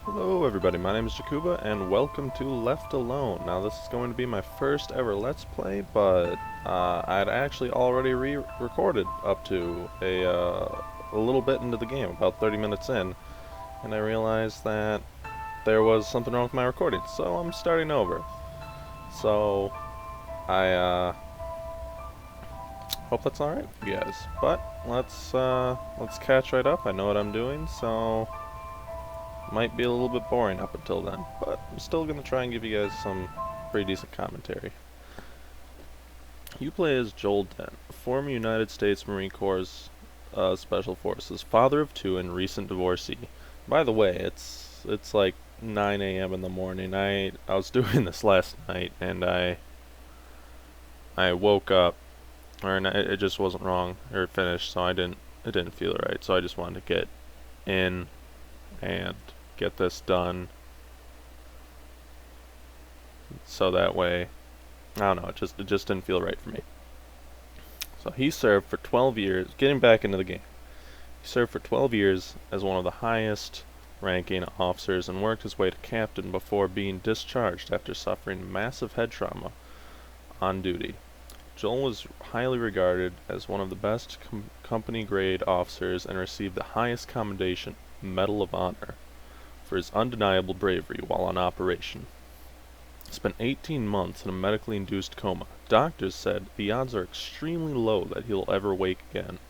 Hello everybody, my name is Jakuba and welcome to Left Alone. Now this is going to be my first ever Let's Play, but I'd actually already recorded up to a little bit into the game, about 30 minutes in, and I realized that there was something wrong with my recording, so I'm starting over. So, I hope that's alright with you guys. But, let's catch right up. I know what I'm doing, so might be a little bit boring up until then, but I'm still going to try and give you guys some pretty decent commentary. You play as Joel Dent, former United States Marine Corps Special Forces, father of two and recent divorcee. By the way, it's like 9 a.m. in the morning. I was doing this last night, and I woke up, or it just wasn't wrong or finished, so it didn't feel right. So I just wanted to get in and get this done, so that way, I don't know, it just didn't feel right for me. So he served for 12 years, getting back into the game. He served for 12 years as one of the highest ranking officers and worked his way to captain before being discharged after suffering massive head trauma on duty. Joel was highly regarded as one of the best company grade officers and received the highest commendation, Medal of Honor, for his undeniable bravery while on operation. He spent 18 months in a medically induced coma. Doctors said the odds are extremely low that he'll ever wake again.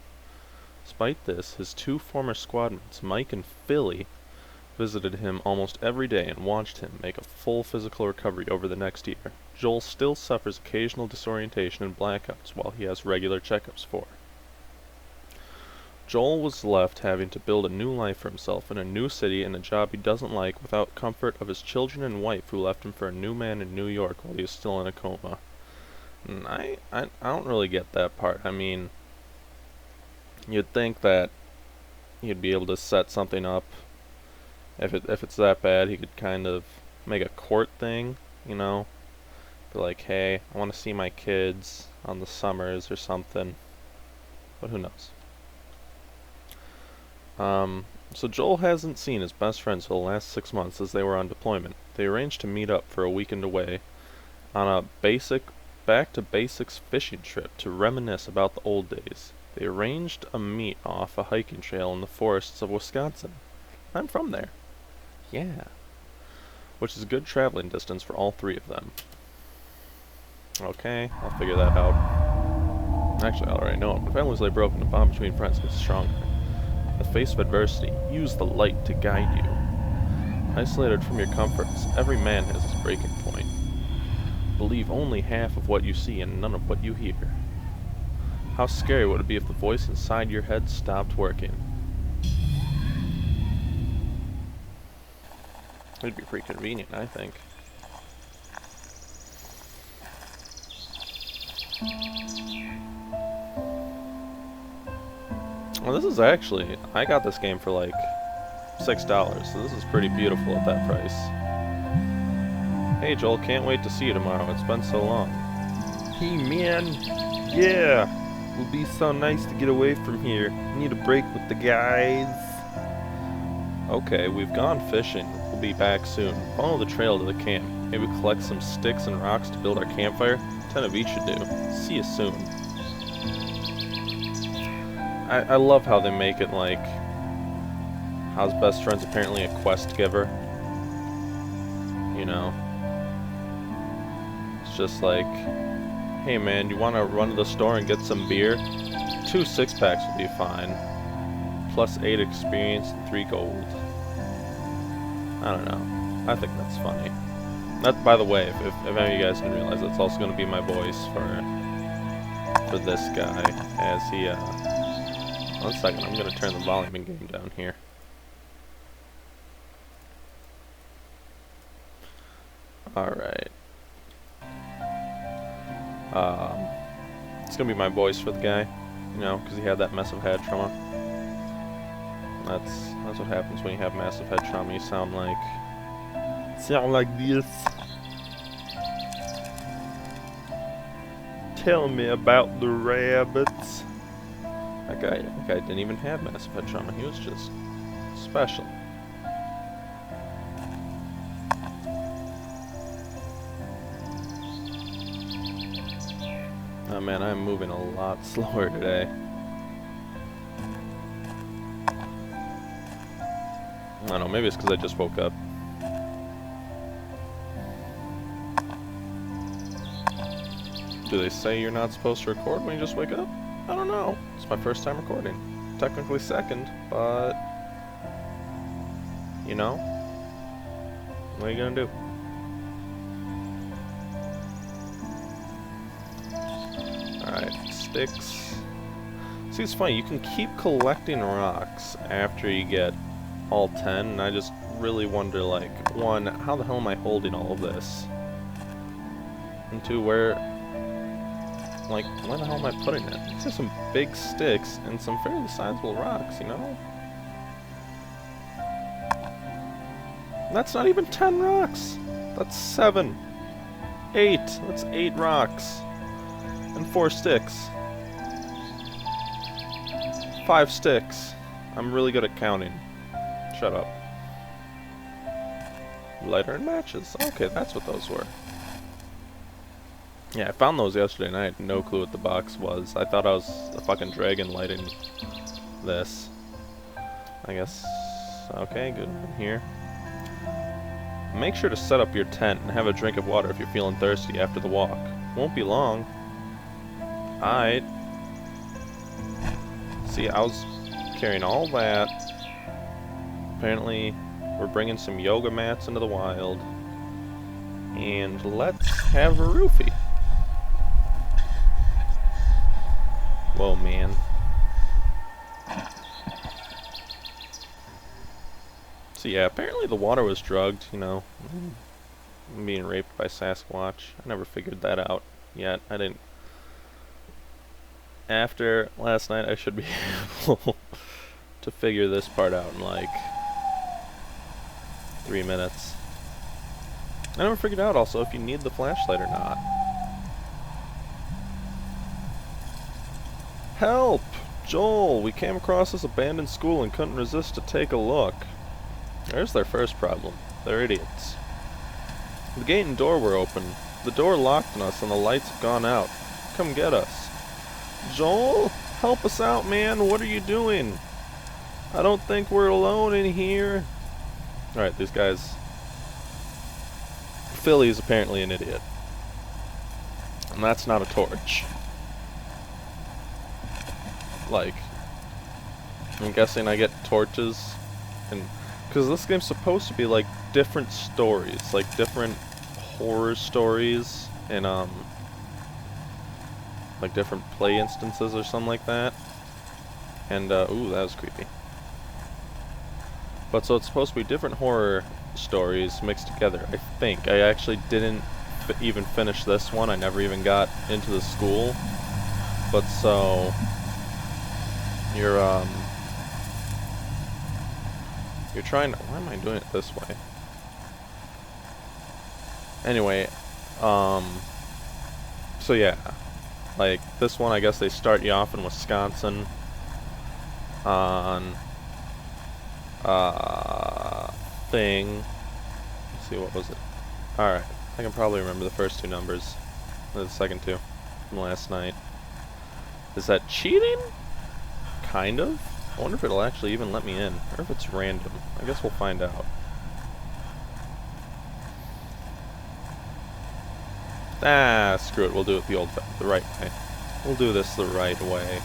Despite this, his two former squadmates, Mike and Philly, visited him almost every day and watched him make a full physical recovery over the next year. Joel still suffers occasional disorientation and blackouts while he has regular checkups for. Joel was left having to build a new life for himself in a new city and a job he doesn't like without comfort of his children and wife who left him for a new man in New York while he was still in a coma. And I don't really get that part. I mean, you'd think that he'd be able to set something up. If it's that bad, he could kind of make a court thing, you know? Be like, hey, I want to see my kids on the summers or something. But who knows? So Joel hasn't seen his best friends for the last 6 months as they were on deployment. They arranged to meet up for a weekend away on a back to basics fishing trip to reminisce about the old days. They arranged a meet off a hiking trail in the forests of Wisconsin. I'm from there. Yeah. Which is a good traveling distance for all three of them. Okay, I'll figure that out. Actually, I already know it. When families lay broken, the bond between friends gets stronger. In the face of adversity, use the light to guide you. Isolated from your comforts, every man has his breaking point. Believe only half of what you see and none of what you hear. How scary would it be if the voice inside your head stopped working? It'd be pretty convenient, I think. Well, this is actually, I got this game for like $6, so this is pretty beautiful at that price. Hey Joel, can't wait to see you tomorrow. It's been so long. Hey man, yeah, it'll be so nice to get away from here. Need a break with the guys. Okay, we've gone fishing. We'll be back soon. Follow the trail to the camp. Maybe collect some sticks and rocks to build our campfire. 10 of each should do. See you soon. I love how they make it like how his best friend's apparently a quest giver. You know? It's just like, hey man, you wanna run to the store and get some beer? 2 6-packs will be fine. Plus 8 experience and 3 gold. I don't know. I think that's funny. That, by the way, if any of you guys can realize, that's also gonna be my voice for this guy as he 1 second, I'm gonna turn the volume in game down here. Alright. It's gonna be my voice for the guy, you know, because he had that massive head trauma. That's what happens when you have massive head trauma. You sound like this. Tell me about the rabbits. That guy didn't even have massive head trauma. He was just special. Oh man, I'm moving a lot slower today. I don't know, maybe it's because I just woke up. Do they say you're not supposed to record when you just wake up? I don't know. It's my first time recording. Technically second, but... you know? What are you gonna do? Alright, sticks. See, it's funny, you can keep collecting rocks after you get all 10, and I just really wonder, like, one, how the hell am I holding all of this? And two, where the hell am I putting it? These are some big sticks and some fairly sizable rocks, you know? That's not even 10 rocks! That's 7. 8! That's 8 rocks. And 4 sticks. 5 sticks. I'm really good at counting. Shut up. Lighter and matches. Okay, that's what those were. Yeah, I found those yesterday and I had no clue what the box was. I thought I was a fucking dragon lighting this. I guess... okay, good. I'm here. Make sure to set up your tent and have a drink of water if you're feeling thirsty after the walk. Won't be long. Alright. See, I was carrying all that. Apparently, we're bringing some yoga mats into the wild. And let's have a roofie. Whoa, man. So yeah, apparently the water was drugged, you know. I'm being raped by Sasquatch. I never figured that out yet. I didn't. After last night, I should be able to figure this part out in like 3 minutes. I never figured out also if you need the flashlight or not. Help! Joel, we came across this abandoned school and couldn't resist to take a look. There's their first problem. They're idiots. The gate and door were open. The door locked on us and the lights have gone out. Come get us. Joel, help us out, man. What are you doing? I don't think we're alone in here. Alright, these guys... Philly's apparently an idiot. And that's not a torch. Like, I'm guessing I get torches, and because this game's supposed to be like different stories, like different horror stories, and like different play instances or something like that. And ooh, that was creepy. But so it's supposed to be different horror stories mixed together. I think I actually didn't even finish this one. I never even got into the school. But so you're trying to... why am I doing it this way? Anyway, so yeah, like this one, I guess they start you off in Wisconsin on thing. Let's see, what was it? Alright, I can probably remember the first 2 numbers. The second 2 from last night. Is that cheating? Kind of. I wonder if it'll actually even let me in, or if it's random. I guess we'll find out. Ah, screw it. We'll do it the right way. We'll do this the right way.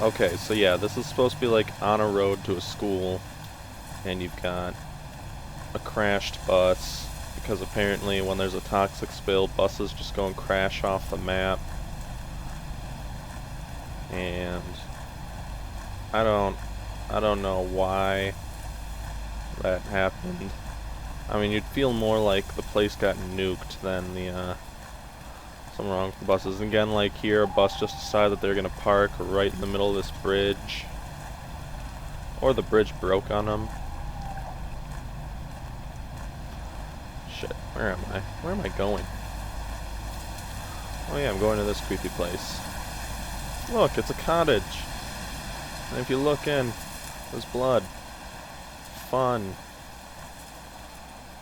Okay, so yeah, this is supposed to be like on a road to a school, and you've got a crashed bus, because apparently when there's a toxic spill, buses just go and crash off the map. And I don't know why that happened. I mean, you'd feel more like the place got nuked than the something wrong with the buses. And again, like here, a bus just decided that they're gonna park right in the middle of this bridge, or the bridge broke on them. Shit, where am I? Where am I going? Oh yeah, I'm going to this creepy place. Look, it's a cottage. And if you look in, there's blood. Fun.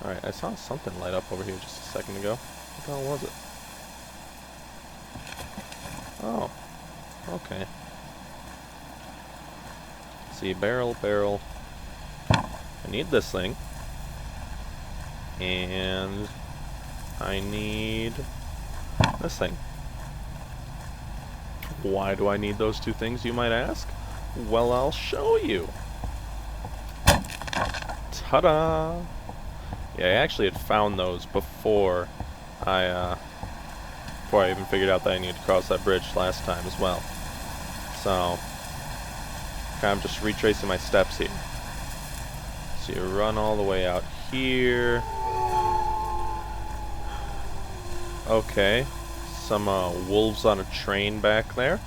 Alright, I saw something light up over here just a second ago. What the hell was it? Oh, okay. See, barrel, barrel. I need this thing. And I need this thing. Why do I need those two things, you might ask? Well, I'll show you. Ta-da! Yeah, I actually had found those before I even figured out that I needed to cross that bridge last time as well. So, kind of just retracing my steps here. So you run all the way out here. Okay, some wolves on a train back there.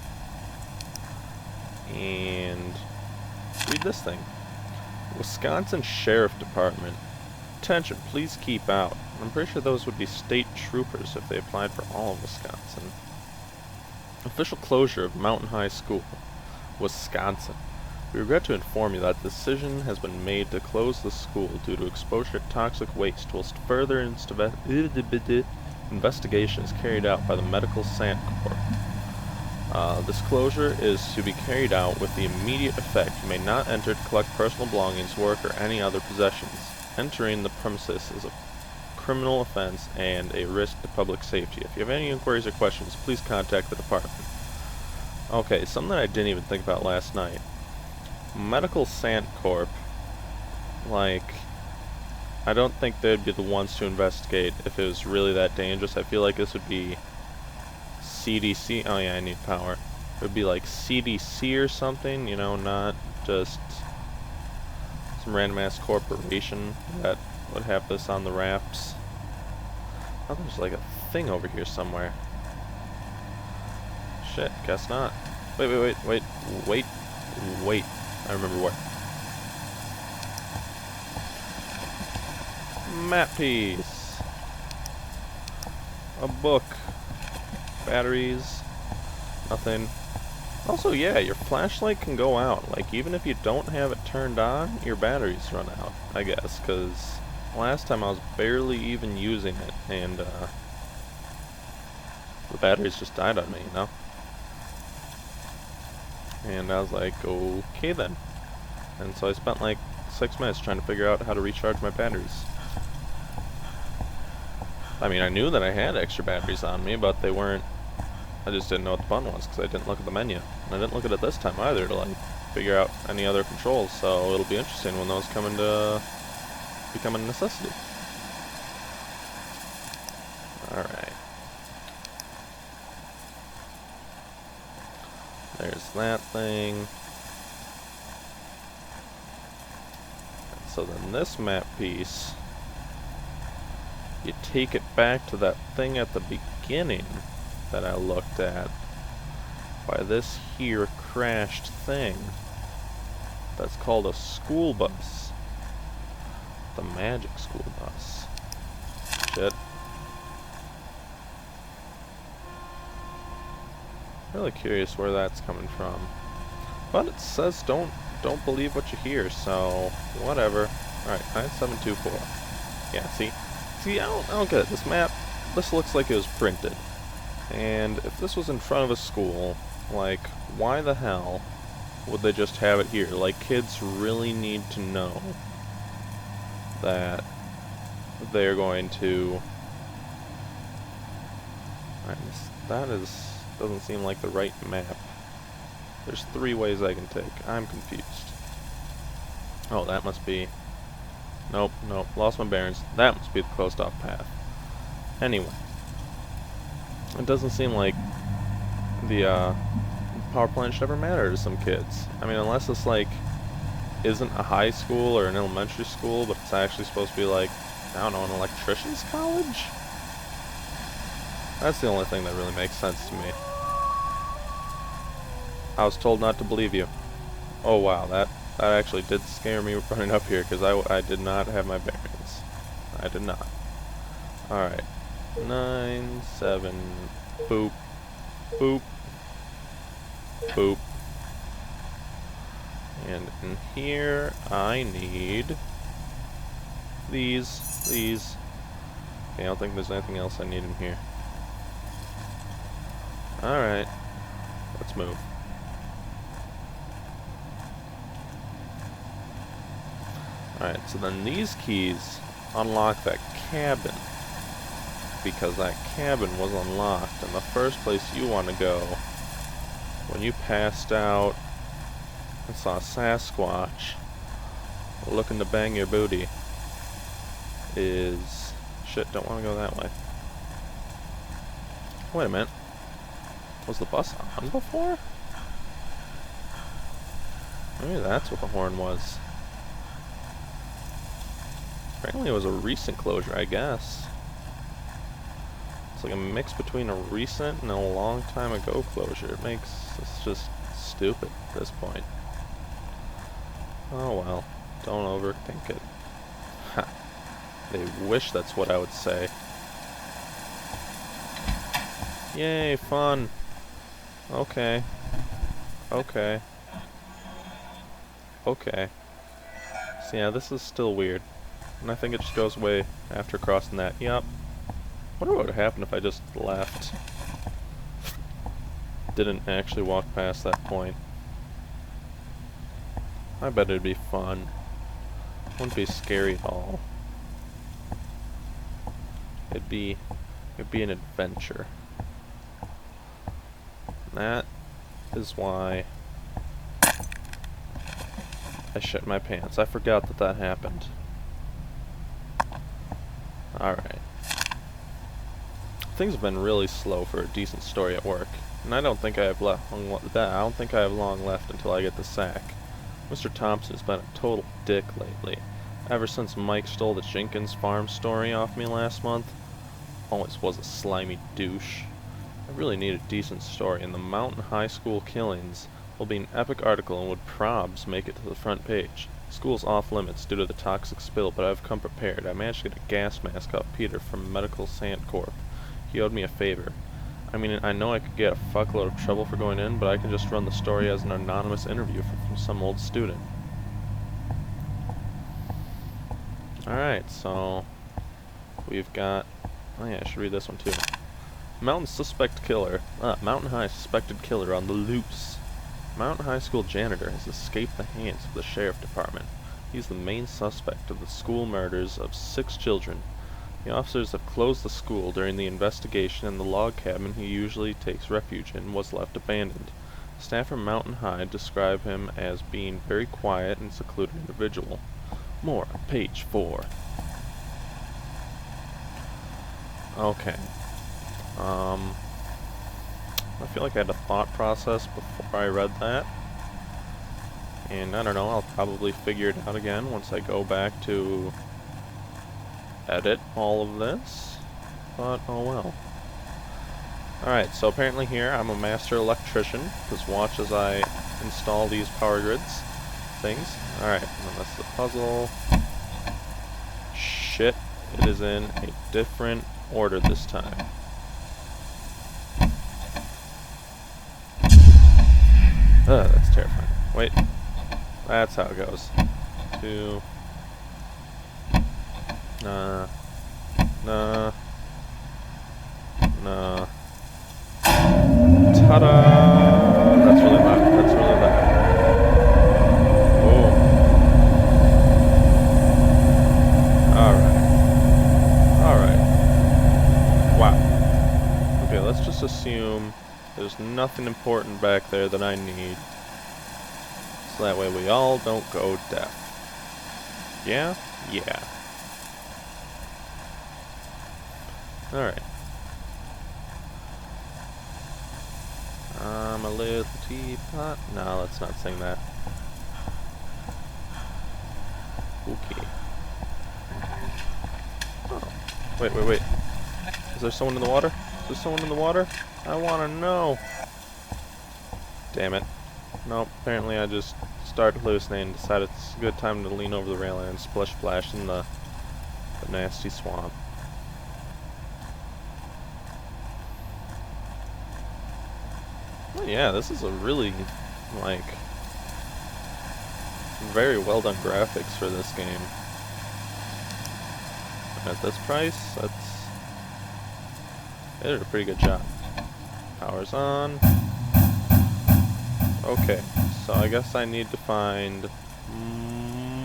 And read this thing. Wisconsin Sheriff Department. Attention, please keep out. I'm pretty sure those would be state troopers if they applied for all of Wisconsin. Official closure of Mountain High School, Wisconsin. We regret to inform you that the decision has been made to close the school due to exposure to toxic waste, whilst further investigation is carried out by the Medical Sant Corps. This closure is to be carried out with the immediate effect. You may not enter to collect personal belongings, work, or any other possessions. Entering the premises is a criminal offense and a risk to public safety. If you have any inquiries or questions, please contact the department. Okay, something that I didn't even think about last night. Medical Sant Corp, like, I don't think they'd be the ones to investigate if it was really that dangerous. I feel like this would be CDC. Oh yeah, I need power. It would be like CDC or something, you know, not just some random ass corporation that would have this on the wraps. Oh, there's like a thing over here somewhere. Shit, guess not. Wait. I remember where. Map piece. A book. Batteries. Nothing. Also, yeah, your flashlight can go out. Like, even if you don't have it turned on, your batteries run out, I guess, because last time I was barely even using it, and, the batteries just died on me, you know? And I was like, okay then. And so I spent like 6 minutes trying to figure out how to recharge my batteries. I mean, I knew that I had extra batteries on me, but they weren't. I just didn't know what the button was because I didn't look at the menu. And I didn't look at it this time either to like figure out any other controls, so it'll be interesting when those come into become a necessity. Alright. There's that thing. So then this map piece, you take it back to that thing at the beginning that I looked at by this here crashed thing that's called a school bus. The magic school bus. Shit. Really curious where that's coming from. But it says don't believe what you hear, so whatever. Alright, 9724. Yeah, see, I don't get it. This map, this looks like it was printed. And if this was in front of a school, like, why the hell would they just have it here? Like, kids really need to know that they're going to... doesn't seem like the right map. There's 3 ways I can take. I'm confused. Oh, that must be... Nope, lost my bearings. That must be the closed off path. Anyway. It doesn't seem like the power plant should ever matter to some kids. I mean, unless this, like, isn't a high school or an elementary school, but it's actually supposed to be, like, I don't know, an electrician's college? That's the only thing that really makes sense to me. I was told not to believe you. Oh wow, that actually did scare me running up here, because I did not have my bearings. I did not. Alright. 9, 7, boop, boop, boop. And in here, I need these, Okay, I don't think there's anything else I need in here. Alright. Let's move. Alright, so then these keys unlock that cabin. Because that cabin was unlocked, and the first place you want to go when you passed out and saw a Sasquatch looking to bang your booty is... Shit, don't want to go that way. Wait a minute. Was the bus on before? Maybe that's what the horn was. Apparently it was a recent closure, I guess. It's like a mix between a recent and a long time ago closure. It's just stupid at this point. Oh well, don't overthink it. Ha. They wish that's what I would say. Yay, fun. Okay. Okay. Okay. So yeah, this is still weird. And I think it just goes away after crossing that. Yup. Wonder what would happen if I just left. Didn't actually walk past that point. I bet it'd be fun. Wouldn't be scary at all. It'd be an adventure. That is why I shit my pants. I forgot that that happened. Alright. Things have been really slow for a decent story at work, and I don't think I have long left until I get the sack. Mr. Thompson has been a total dick lately. Ever since Mike stole the Jenkins farm story off me last month, always was a slimy douche. I really need a decent story, and the Mountain High School killings will be an epic article and would probs make it to the front page. School's off limits due to the toxic spill, but I've come prepared. I managed to get a gas mask off Peter from Medical Sand Corp. He owed me a favor. I mean, I know I could get a fuckload of trouble for going in, but I can just run the story as an anonymous interview from some old student. Alright, so we've got... Oh yeah, I should read this one too. Mountain High suspected killer on the loose. Mountain High School janitor has escaped the hands of the sheriff department. He's the main suspect of the school murders of 6 children. The officers have closed the school during the investigation, and the log cabin he usually takes refuge in was left abandoned. Staff from Mountain High describe him as being very quiet and secluded individual. More on page 4. Okay. I feel like I had a thought process before I read that. And I don't know, I'll probably figure it out again once I go back to edit all of this. But, oh well. Alright, so apparently here I'm a master electrician, because watch as I install these power grids things. Alright, and that's the puzzle. Shit, it is in a different order this time. That's terrifying. Wait. That's how it goes. 2. Nah. Ta-da! That's really loud. That's really loud. Whoa. Alright. Wow. Okay, let's just assume there's nothing important back there that I need. So that way we all don't go deaf. Yeah? Yeah. Alright. I'm a little teapot. No, let's not sing that. Okay. Oh. Wait. Is there someone in the water? Is there someone in the water? I wanna know. Damn it. Nope, apparently I just started hallucinating and decided it's a good time to lean over the railing and splash in the nasty swamp. Oh, yeah, this is a really, like, very well done graphics for this game. At this price, that's They did a pretty good job. Power's on. Okay, so I guess I need to find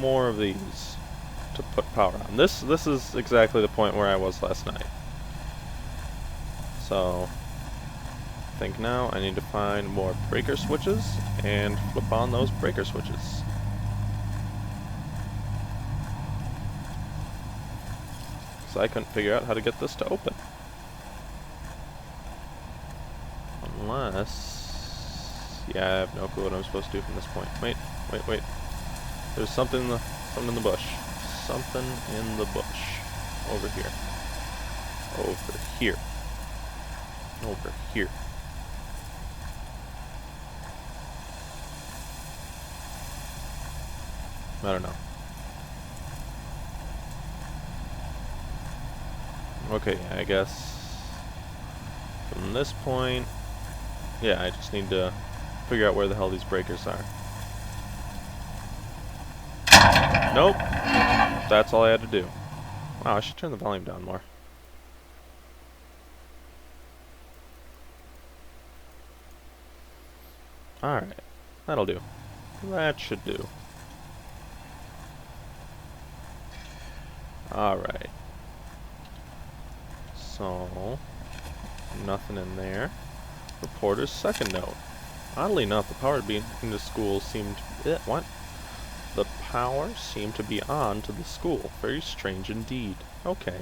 more of these to put power on. This is exactly the point where I was last night. So I think now I need to find more breaker switches and flip on those breaker switches. So I couldn't figure out how to get this to open. Unless... yeah, I have no clue what I'm supposed to do from this point. Wait. There's something in the bush. Something in the bush. Over here. Over here. Over here. I don't know. Okay, I guess from this point, yeah, I just need to figure out where the hell these breakers are. Nope. That's all I had to do. Wow, I should turn the volume down more. Alright. That'll do. That should do. Alright. So, nothing in there. Reporter's second note. Oddly enough, the power being into school seemed... what? The power seemed to be on to the school. Very strange indeed. Okay.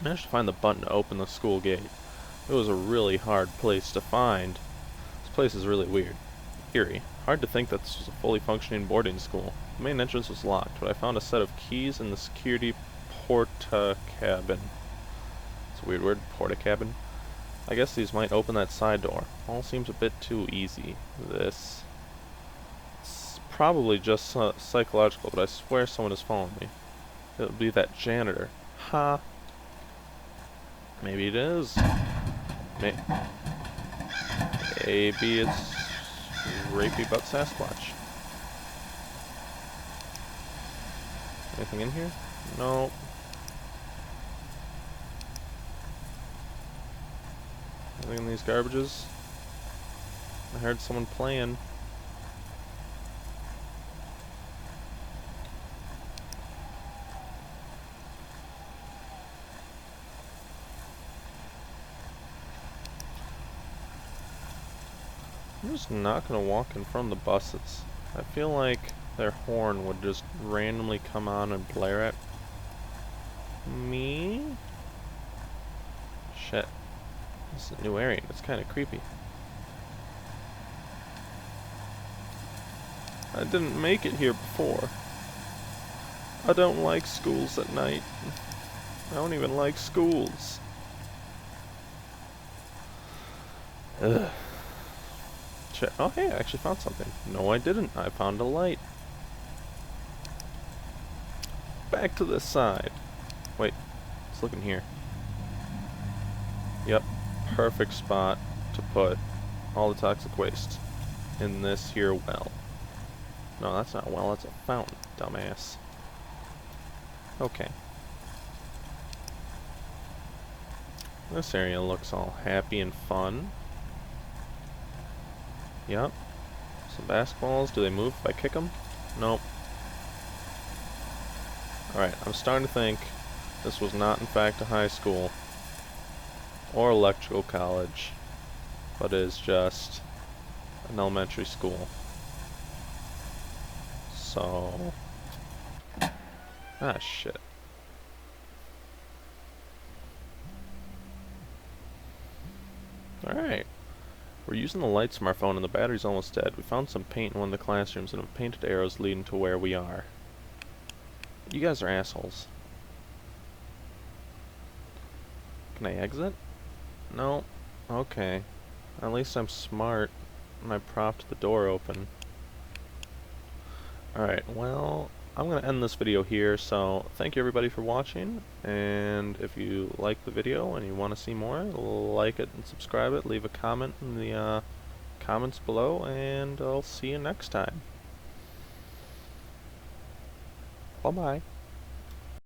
I managed to find the button to open the school gate. It was a really hard place to find. This place is really weird. Eerie. Hard to think that this was a fully functioning boarding school. The main entrance was locked, but I found a set of keys in the security porta cabin. It's a weird word, porta cabin. I guess these might open that side door. All seems a bit too easy. This... it's probably just psychological, but I swear someone is following me. It would be that janitor. Ha! Maybe it is. Maybe it's Rapey Butt Sasquatch. Anything in here? No. Anything in these garbages? I heard someone playing. I'm just not gonna walk in front of the buses. I feel like their horn would just randomly come on and blare at me. Shit. This is a new area. It's kind of creepy. I didn't make it here before. I don't like schools at night. I don't even like schools. Ugh. Shit. Oh, hey, I actually found something. No, I didn't. I found a light. Back to this side. Wait, let's look in here. Yep, perfect spot to put all the toxic waste in this here well. No, that's not a well, that's a fountain, dumbass. Okay. This area looks all happy and fun. Yep. Some basketballs. Do they move if I kick them? Nope. Alright, I'm starting to think this was not in fact a high school or electrical college, but is just an elementary school. So... ah, shit. Alright. We're using the lights from our phone and the battery's almost dead. We found some paint in one of the classrooms and have painted arrows leading to where we are. You guys are assholes. Can I exit? No. Okay. At least I'm smart and I propped the door open. Alright, well, I'm going to end this video here, so thank you everybody for watching, and if you like the video and you want to see more, like it and subscribe it, leave a comment in the comments below, and I'll see you next time. Bye-bye.